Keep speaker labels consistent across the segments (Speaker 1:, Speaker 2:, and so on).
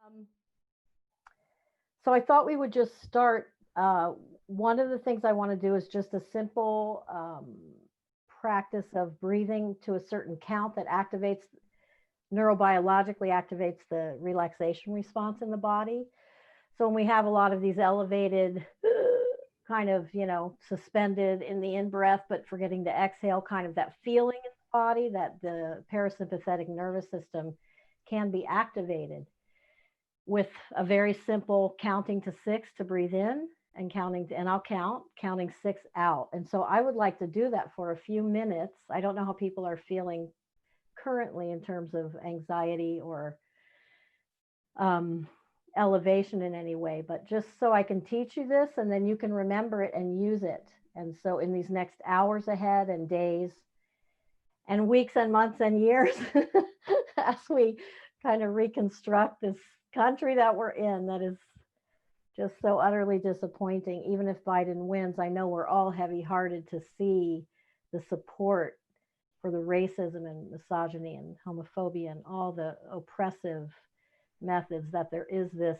Speaker 1: Um, so I thought we would just start. One of the things I want to do is just a simple practice of breathing to a certain count that activates, neurobiologically activates the relaxation response in the body. So when we have a lot of these elevated, kind of, suspended in the in breath, but forgetting to exhale, kind of that feeling in the body, that the parasympathetic nervous system can be activated with a very simple counting to 6 to breathe in and and I'll counting 6 out. And so I would like to do that for a few minutes. I don't know how people are feeling currently in terms of anxiety or elevation in any way, but just so I can teach you this and then you can remember it and use it. And so in these next hours ahead and days and weeks and months and years, as we kind of reconstruct this country that we're in, that is just so utterly disappointing. Even if Biden wins, I know we're all heavy-hearted to see the support for the racism and misogyny and homophobia and all the oppressive methods, that there is this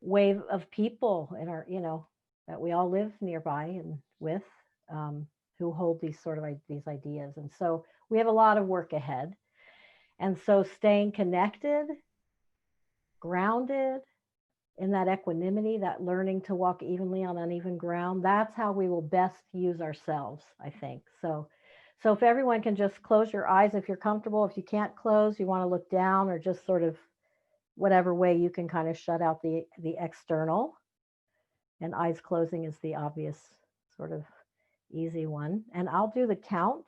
Speaker 1: wave of people in our, that we all live nearby and with, who hold these sort of these ideas. And so we have a lot of work ahead. And so staying connected, grounded in that equanimity, that learning to walk evenly on uneven ground, that's how we will best use ourselves, I think. So if everyone can just close your eyes if you're comfortable. If you can't close, you want to look down or just sort of whatever way you can kind of shut out the external. And eyes closing is the obvious sort of easy one. And I'll do the count.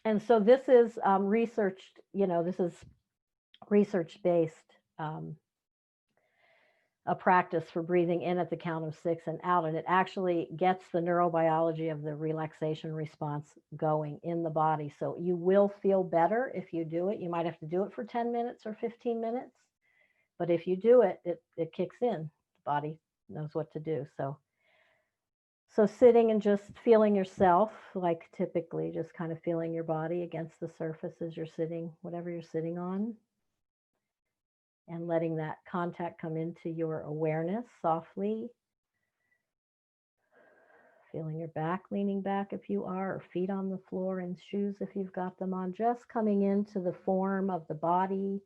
Speaker 1: And so this is researched, this is research-based, a practice for breathing in at the count of 6 and out. And it actually gets the neurobiology of the relaxation response going in the body. So you will feel better if you do it. You might have to do it for 10 minutes or 15 minutes. But if you do it, it kicks in. The body knows what to do. So sitting and just feeling yourself, like typically just kind of feeling your body against the surface as you're sitting, whatever you're sitting on. And letting that contact come into your awareness softly. Feeling your back, leaning back if you are, or feet on the floor and shoes if you've got them on. Just coming into the form of the body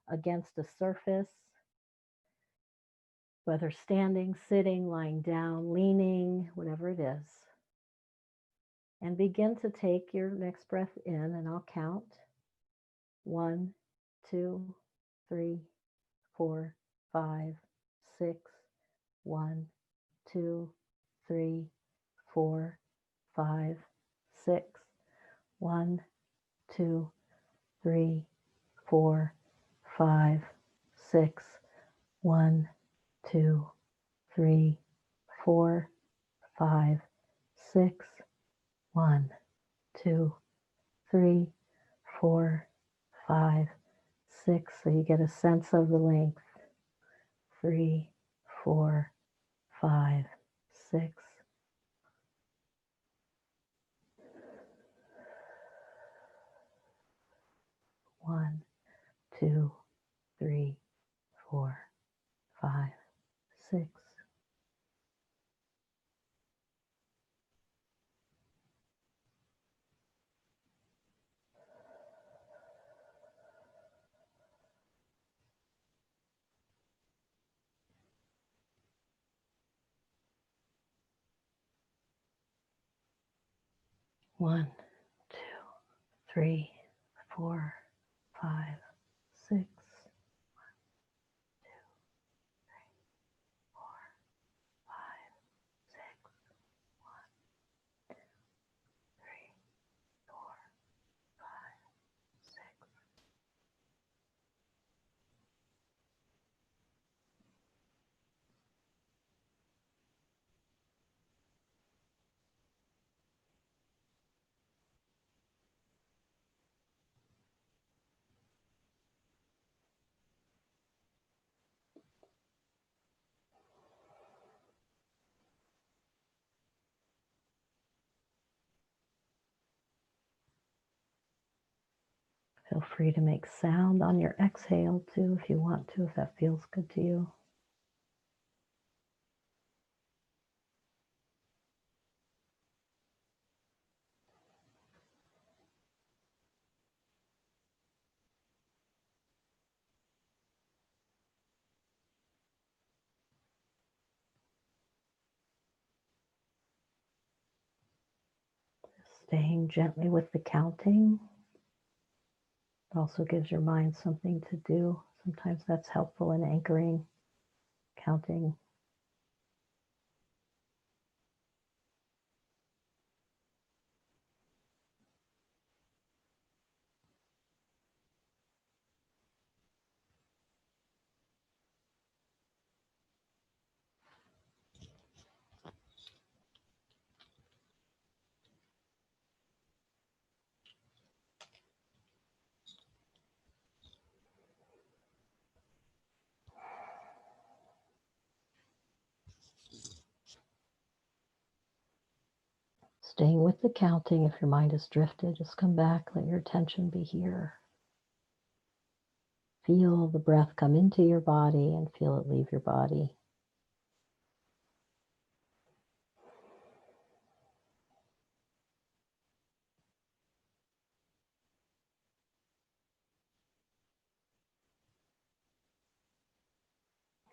Speaker 1: against a surface. Whether standing, sitting, lying down, leaning, whatever it is. And begin to take your next breath in, and I'll count. 1, 2, 3, 4, 5, 6. 1, 2, 3, 4, 5, 6. 1, 2, 3, 4, 5, 6. 1, 2, 3, 4, 5, 6. 1, 2, 3, 4, 5, 6. So you get a sense of the length. 3, 4, 5, 6. One, 2, 3, 4, 5, 6. One, 2, 3, 4, 5, 6. 1, 2, 3, Feel free to make sound on your exhale too if you want to, if that feels good to you. Staying gently with the counting. It also gives your mind something to do. Sometimes that's helpful in anchoring, counting. Staying with the counting. If your mind has drifted, just come back. Let your attention be here. Feel the breath come into your body and feel it leave your body.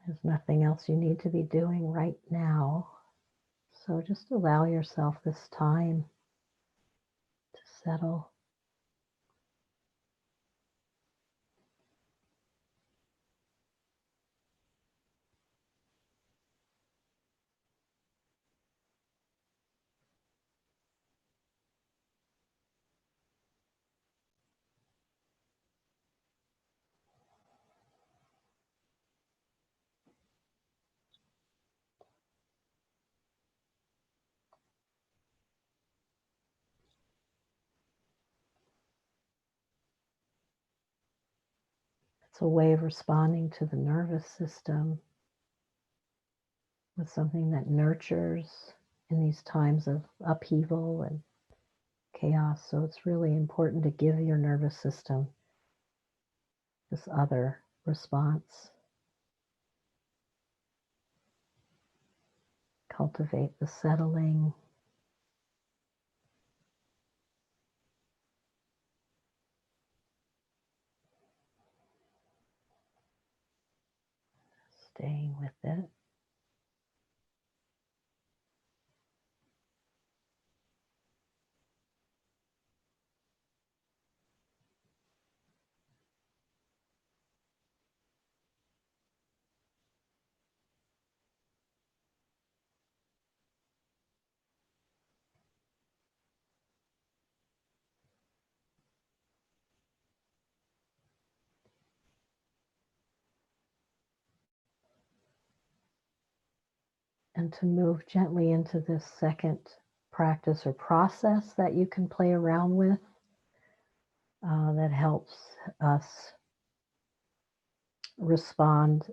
Speaker 1: There's nothing else you need to be doing right now. So just allow yourself this time to settle. It's a way of responding to the nervous system with something that nurtures in these times of upheaval and chaos. So it's really important to give your nervous system this other response. Cultivate the settling. Staying with it. And to move gently into this second practice or process that you can play around with that helps us respond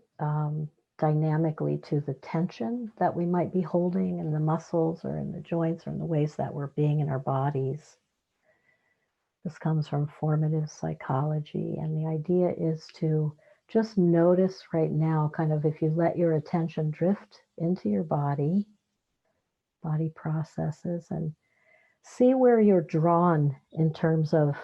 Speaker 1: dynamically to the tension that we might be holding in the muscles or in the joints or in the ways that we're being in our bodies. This comes from formative psychology, and the idea is to just notice right now, kind of if you let your attention drift into your body processes, and see where you're drawn in terms of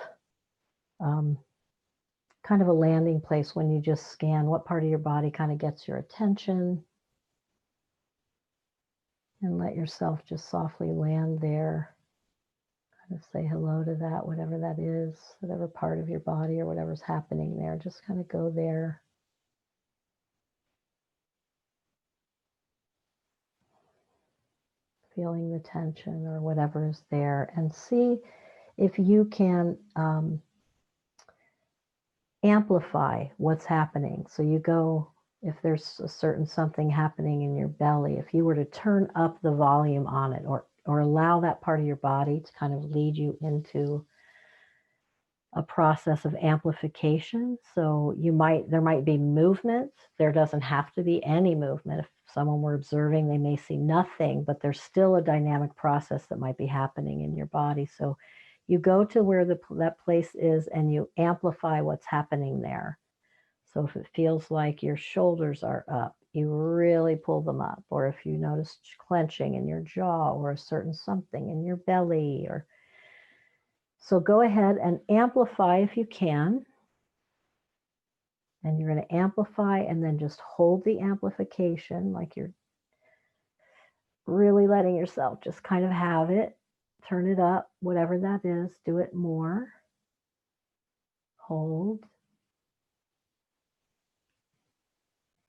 Speaker 1: kind of a landing place when you just scan what part of your body kind of gets your attention, and let yourself just softly land there. Kind of say hello to that, whatever that is, whatever part of your body or whatever's happening there. Just kind of go there. Feeling the tension or whatever is there, and see if you can amplify what's happening. So you go, if there's a certain something happening in your belly, if you were to turn up the volume on it, or allow that part of your body to kind of lead you into a process of amplification. So there might be movement. There doesn't have to be any movement. If someone were observing, they may see nothing, but there's still a dynamic process that might be happening in your body. So you go to where that place is and you amplify what's happening there. So if it feels like your shoulders are up, you really pull them up. Or if you notice clenching in your jaw or a certain something in your belly, or so go ahead and amplify if you can. And you're going to amplify and then just hold the amplification like you're really letting yourself just kind of have it. Turn it up, whatever that is, do it more. Hold.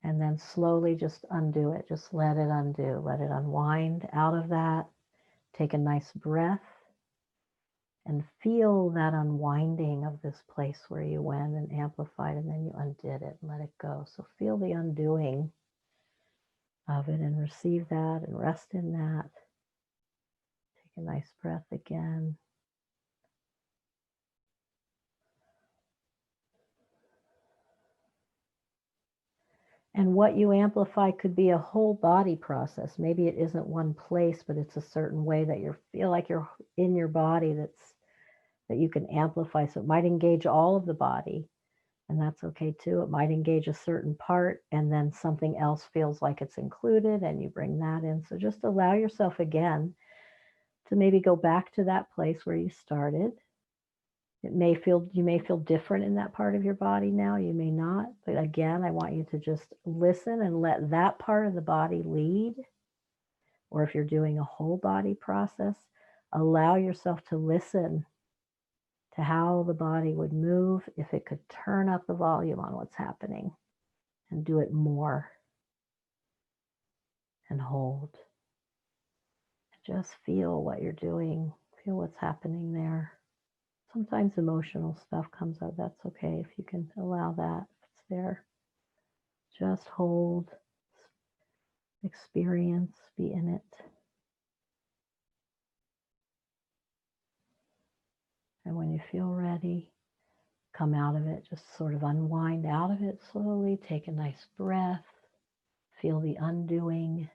Speaker 1: And then slowly just undo it. Just let it undo. Let it unwind out of that. Take a nice breath and feel that unwinding of this place where you went and amplified and then you undid it and let it go. So feel the undoing of it and receive that and rest in that. Take a nice breath again. And what you amplify could be a whole body process. Maybe it isn't one place, but it's a certain way that you feel like you're in your body that you can amplify. So it might engage all of the body, and that's okay too. It might engage a certain part, and then something else feels like it's included, and you bring that in. So just allow yourself again to maybe go back to that place where you started. You may feel different in that part of your body now, you may not, but again, I want you to just listen and let that part of the body lead. Or if you're doing a whole body process, allow yourself to listen to how the body would move if it could turn up the volume on what's happening and do it more. And hold. Just feel what you're doing, feel what's happening there. Sometimes emotional stuff comes up. That's okay if you can allow that, if it's there. Just hold, experience, be in it. And when you feel ready, come out of it. Just sort of unwind out of it slowly. Take a nice breath. Feel the undoing.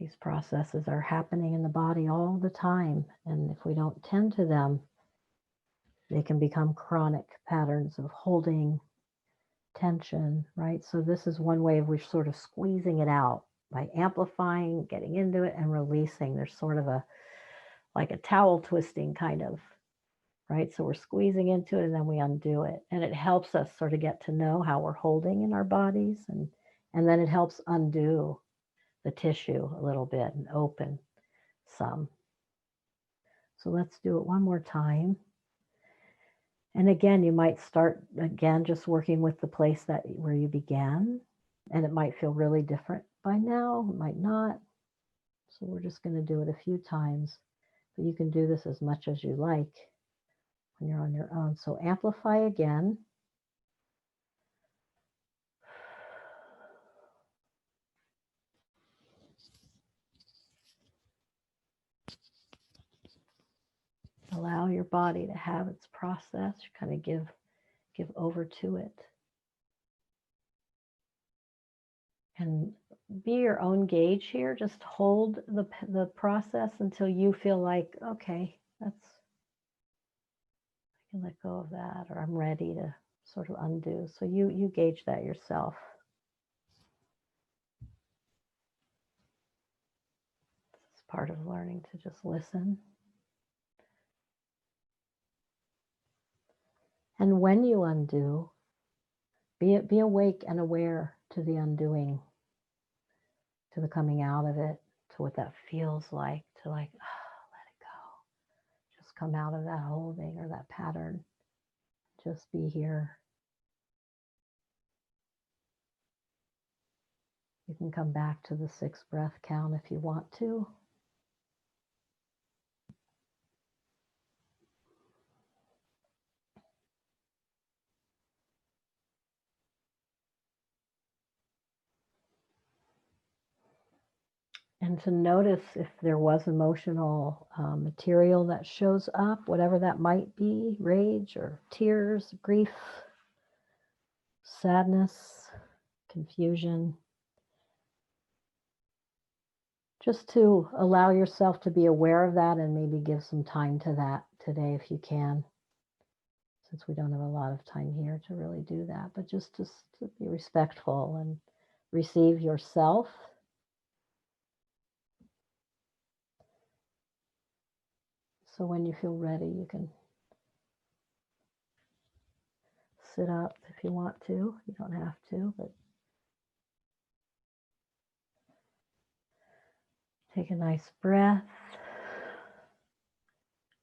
Speaker 1: These processes are happening in the body all the time, and if we don't tend to them, they can become chronic patterns of holding tension, right? So this is one way of we're sort of squeezing it out by amplifying, getting into it, and releasing. There's sort of like a towel twisting kind of, right? So we're squeezing into it and then we undo it. And it helps us sort of get to know how we're holding in our bodies, and then it helps undo the tissue a little bit and open some. So let's do it one more time. And again, you might start again just working with the place where you began, and it might feel really different by now, it might not. So we're just going to do it a few times, but you can do this as much as you like when you're on your own. So amplify again. Allow your body to have its process. You kind of give over to it. And be your own gauge here. Just hold the process until you feel like, okay, I can let go of that, or I'm ready to sort of undo. So you gauge that yourself. This is part of learning to just listen. And when you undo, be awake and aware to the undoing, to the coming out of it, to what that feels like, to like, let it go. Just come out of that holding or that pattern. Just be here. You can come back to the 6 breath count if you want to. And to notice if there was emotional material that shows up, whatever that might be, rage or tears, grief, sadness, confusion. Just to allow yourself to be aware of that and maybe give some time to that today if you can, since we don't have a lot of time here to really do that, but just to be respectful and receive yourself. So when you feel ready, you can sit up if you want to. You don't have to, but take a nice breath.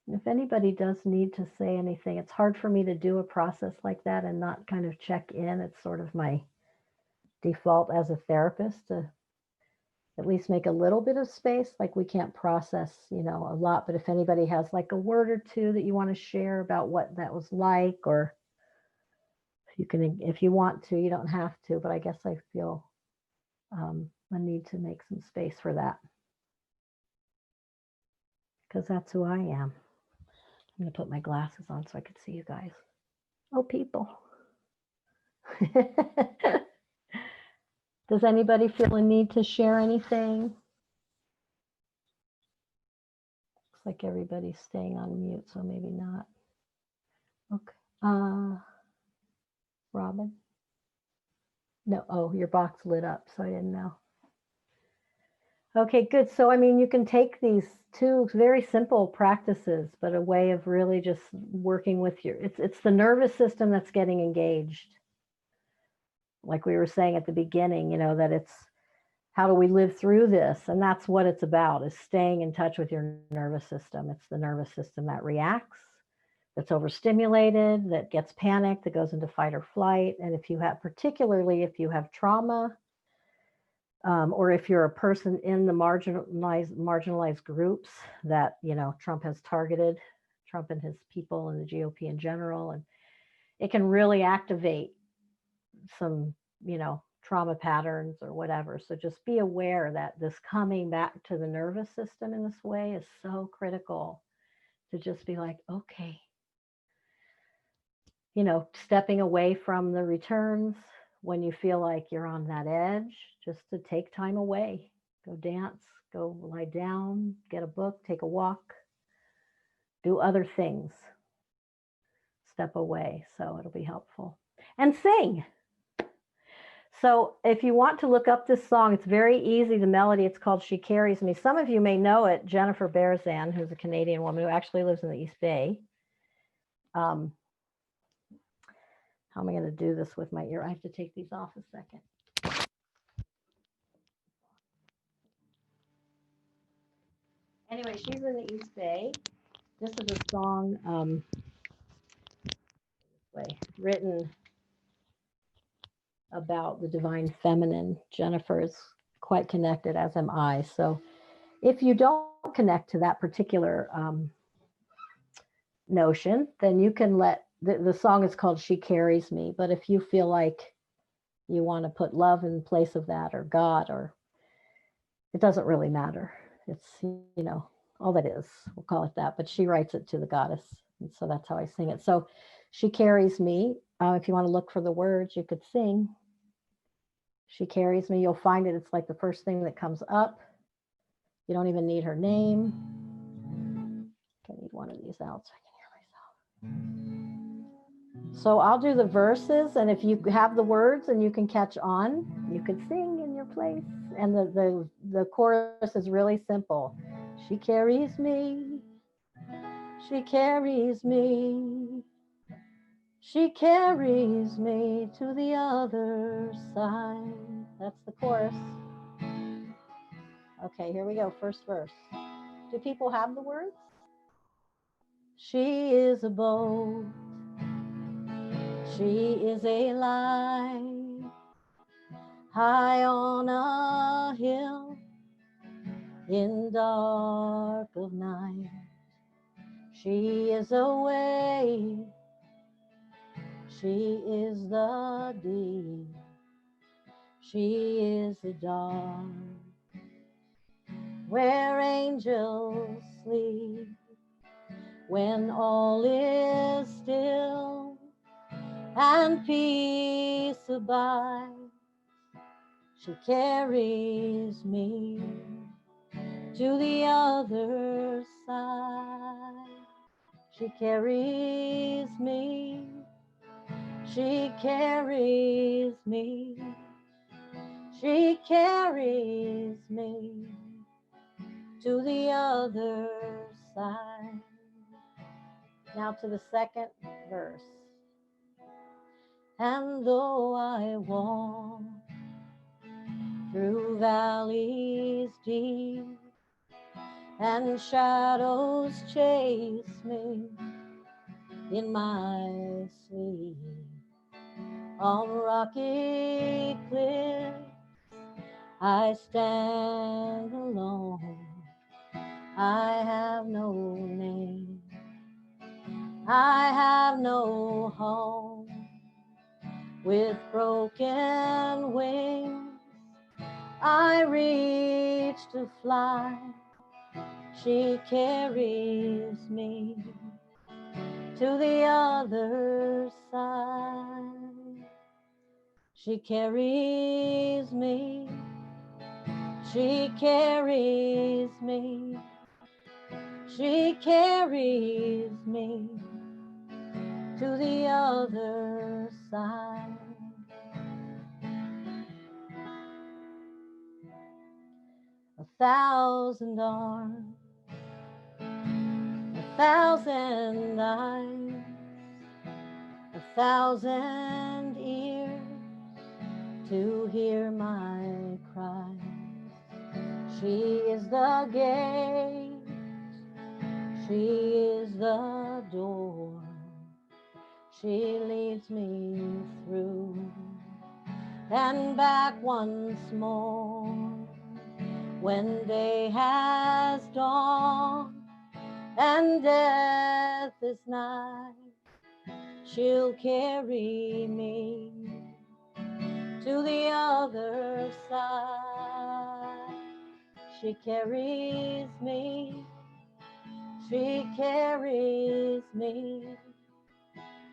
Speaker 1: And if anybody does need to say anything, it's hard for me to do a process like that and not kind of check in. It's sort of my default as a therapist to at least make a little bit of space. Like we can't process, a lot, but if anybody has like a word or two that you want to share about what that was like, or if you want to, you don't have to, but I guess I feel a need to make some space for that, because that's who I am. I'm going to put my glasses on so I could see you guys. Oh, people. Does anybody feel a need to share anything? Looks like everybody's staying on mute, so maybe not. Okay. Robin? No, oh, your box lit up, so I didn't know. Okay, good. So, you can take these two very simple practices, but a way of really just working with it's the nervous system that's getting engaged. Like we were saying at the beginning, that it's how do we live through this? And that's what it's about, is staying in touch with your nervous system. It's the nervous system that reacts, that's overstimulated, that gets panicked, that goes into fight or flight. And particularly if you have trauma, or if you're a person in the marginalized groups that, Trump has targeted, Trump and his people and the GOP in general, and it can really activate some, trauma patterns or whatever. So just be aware that this coming back to the nervous system in this way is so critical, to just be like, okay, stepping away from the returns when you feel like you're on that edge, just to take time away, go dance, go lie down, get a book, take a walk, do other things, step away. So it'll be helpful. And sing. So if you want to look up this song, it's very easy. The melody, it's called She Carries Me. Some of you may know it. Jennifer Berzan, who's a Canadian woman who actually lives in the East Bay. How am I going to do this with my ear? I have to take these off a second. Anyway, she's in the East Bay. This is a song written about the divine feminine. Jennifer is quite connected, as am I. So if you don't connect to that particular notion, then you can let, the song is called She Carries Me. But if you feel like you want to put love in place of that, or God, or it doesn't really matter. It's, all that is, we'll call it that. But she writes it to the goddess. And so that's how I sing it. So She Carries Me. If you want to look for the words, you could sing She Carries Me. You'll find it. It's like the first thing that comes up. You don't even need her name. I need one of these out so I can hear myself. So I'll do the verses, and if you have the words and you can catch on, you could sing in your place. And the chorus is really simple. She carries me. She carries me. She carries me to the other side. That's the chorus. Okay, here we go. First verse. Do people have the words? She is a boat. She is a light high on a hill in dark of night. She is a way. She is the deep. She is the dawn. where angels sleep. When all is still and peace abides, she carries me to the other side. She carries me, she carries me, she carries me to the other side. Now to the second verse. And though I walk through valleys deep and shadows chase me in my sleep, on rocky cliffs I stand alone. I have no name, I have no home. With broken wings I reach to fly. She carries me to the other side. She carries me, she carries me, she carries me to the other side. A thousand arms, a thousand eyes, a thousand ears to hear my cry. She is the gate, she is the door, she leads me through and back once more. When day has dawned and death is nigh, she'll carry me to the other side. She carries me, she carries me,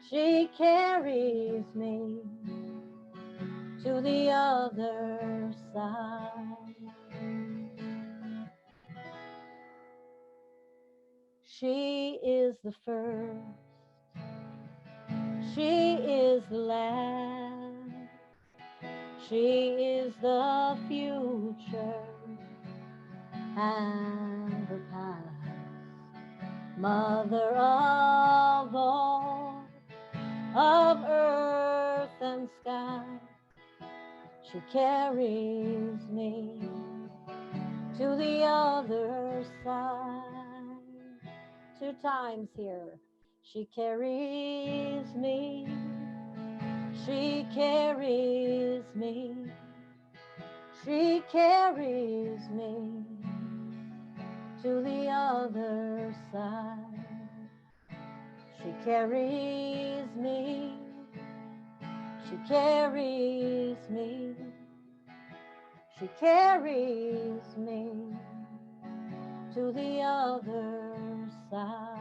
Speaker 1: she carries me to the other side. She is the first, she is the last, she is the future and the past, mother of all, of earth and sky. She carries me to the other side. 2 times here. She carries me, she carries me, she carries me to the other side. She carries me, she carries me, she carries me to the other side.